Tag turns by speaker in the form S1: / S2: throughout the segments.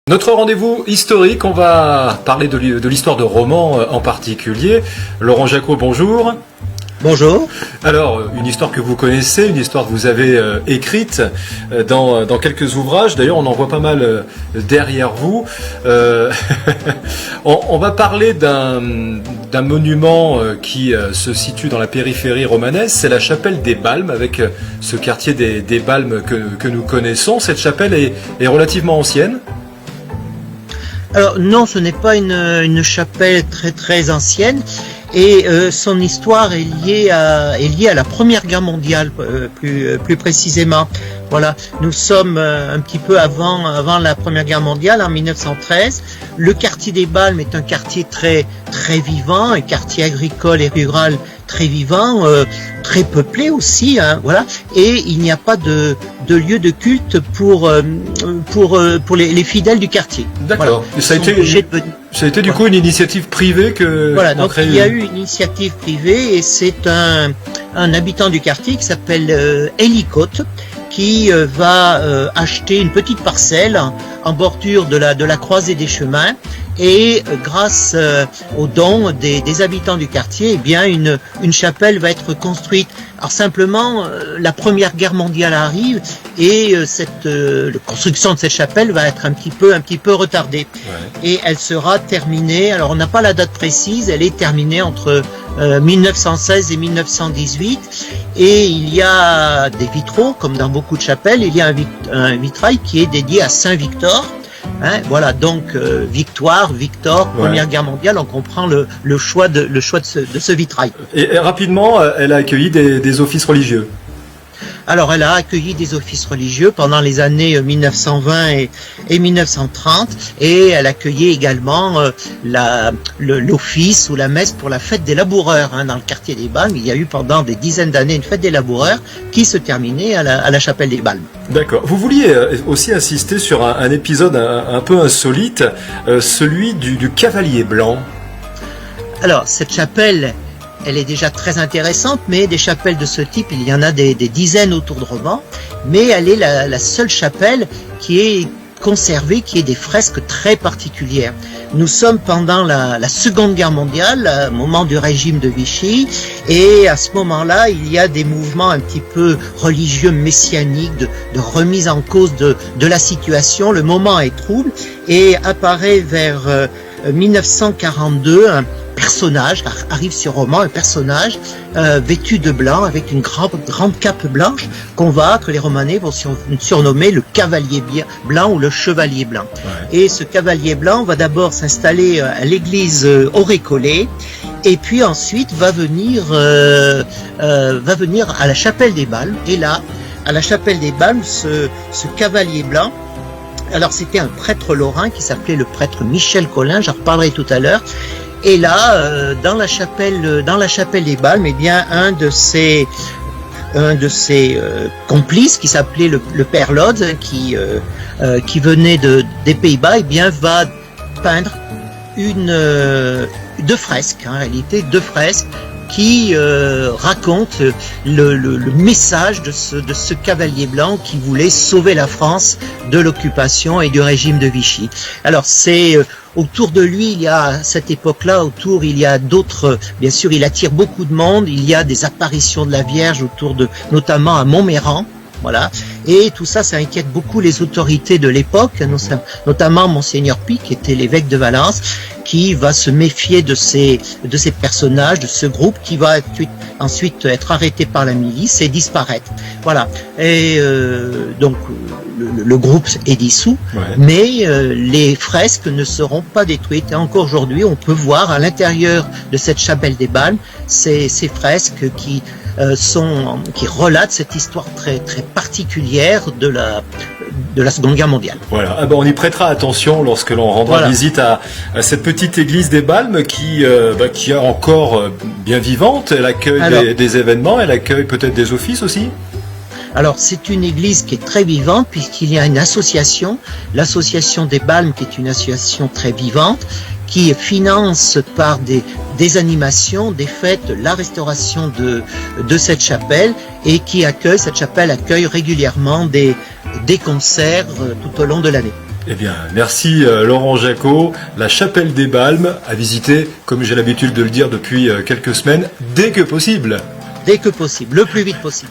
S1: Notre rendez-vous historique, on va parler de l'histoire de romans en particulier. Laurent Jacquot, bonjour.
S2: Bonjour. Alors,
S1: une histoire que vous connaissez, une histoire que vous avez écrite dans quelques ouvrages. D'ailleurs, on en voit pas mal derrière vous. On va parler d'un monument qui se situe dans la périphérie romanesque. C'est la chapelle des Balmes, avec ce quartier des Balmes que nous connaissons. Cette chapelle est relativement ancienne.
S2: Alors non, ce n'est pas une chapelle très ancienne. Et son histoire est liée à la Première Guerre mondiale, plus précisément. Voilà, nous sommes un petit peu avant la Première Guerre mondiale, en 1913. Le quartier des Balmes est un quartier très vivant, un quartier agricole et rural très vivant, très peuplé aussi, hein, voilà. Et il n'y a pas de lieu de culte pour les fidèles du quartier.
S1: D'accord. Voilà. Ça a été du coup une initiative privée que...
S2: Voilà, donc il y a eu une initiative privée et c'est un habitant du quartier qui s'appelle Élie Côte qui va acheter une petite parcelle en bordure de la croisée des chemins et grâce aux dons des habitants du quartier, eh bien une chapelle va être construite. Alors simplement, la Première Guerre mondiale arrive et la construction de cette chapelle va être un petit peu retardée. Ouais. Et elle sera terminée, alors on n'a pas la date précise, elle est terminée entre 1916 et 1918 et il y a des vitraux, comme dans beaucoup de chapelles, il y a un vitrail qui est dédié à Saint Victor. Hein, voilà, donc Victor, Première Guerre mondiale, on comprend le choix de ce vitrail.
S1: Et rapidement, elle a accueilli des offices religieux.
S2: Alors, elle a accueilli des offices religieux pendant les années 1920 et 1930 et elle accueillait également l'office ou la messe pour la fête des laboureurs. Hein, dans le quartier des Balmes, il y a eu pendant des dizaines d'années une fête des laboureurs qui se terminait à la chapelle des Balmes.
S1: D'accord. Vous vouliez aussi insister sur un épisode un peu insolite, celui du cavalier blanc.
S2: Alors, cette chapelle... elle est déjà très intéressante, mais des chapelles de ce type, il y en a des dizaines autour de Romans, mais elle est la seule chapelle qui est conservée, qui est des fresques très particulières. Nous sommes pendant la Seconde Guerre mondiale, au moment du régime de Vichy, et à ce moment-là, il y a des mouvements un petit peu religieux, messianiques, de remise en cause de la situation. Le moment est trouble, et apparaît vers 1942 personnage, arrive sur Romans, un personnage vêtu de blanc avec une grande cape blanche que les Romanais vont surnommer le cavalier blanc ou le chevalier blanc. Ouais. Et ce cavalier blanc va d'abord s'installer à l'église au Récollet et puis ensuite va venir à la chapelle des Balmes. Et là, à la chapelle des Balmes, ce cavalier blanc, alors c'était un prêtre lorrain qui s'appelait le prêtre Michel Collin, j'en reparlerai tout à l'heure. Et là, dans la chapelle des Balmes, eh bien, un de ses complices qui s'appelait le père Lodz, qui venait des Pays-Bas, eh bien, va peindre deux fresques, en réalité, deux fresques qui racontent le message de ce cavalier blanc qui voulait sauver la France de l'occupation et du régime de Vichy. Alors c'est autour de lui, il y a à cette époque-là, il y a d'autres, bien sûr, il attire beaucoup de monde, il y a des apparitions de la Vierge notamment à Montméran. Voilà. Et tout ça, ça inquiète beaucoup les autorités de l'époque, notamment Monseigneur Pie, qui était l'évêque de Valence, qui va se méfier de ces personnages, de ce groupe, qui va ensuite être arrêté par la milice et disparaître. Voilà. Et donc le groupe est dissous, mais les fresques ne seront pas détruites. Et encore aujourd'hui, on peut voir à l'intérieur de cette chapelle des Balmes ces fresques qui relatent cette histoire très particulière de la Seconde Guerre mondiale.
S1: Voilà. Ah ben on y prêtera attention lorsque l'on rendra visite à cette petite église des Balmes qui est encore bien vivante. Elle accueille des événements, elle accueille peut-être des offices aussi.
S2: Alors c'est une église qui est très vivante puisqu'il y a une association, l'association des Balmes, qui est une association très vivante, qui finance par des animations, des fêtes, la restauration de cette chapelle et cette chapelle accueille régulièrement des concerts tout au long de l'année.
S1: Eh bien, merci Laurent Jacquot. La chapelle des Balmes à visiter, comme j'ai l'habitude de le dire depuis quelques semaines, dès que possible.
S2: Dès que possible, le plus vite possible.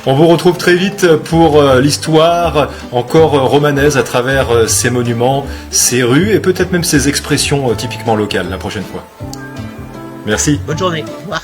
S1: On vous retrouve très vite pour l'histoire encore romanaise à travers ces monuments, ces rues et peut-être même ces expressions typiquement locales la prochaine fois. Merci.
S2: Bonne journée. Au revoir.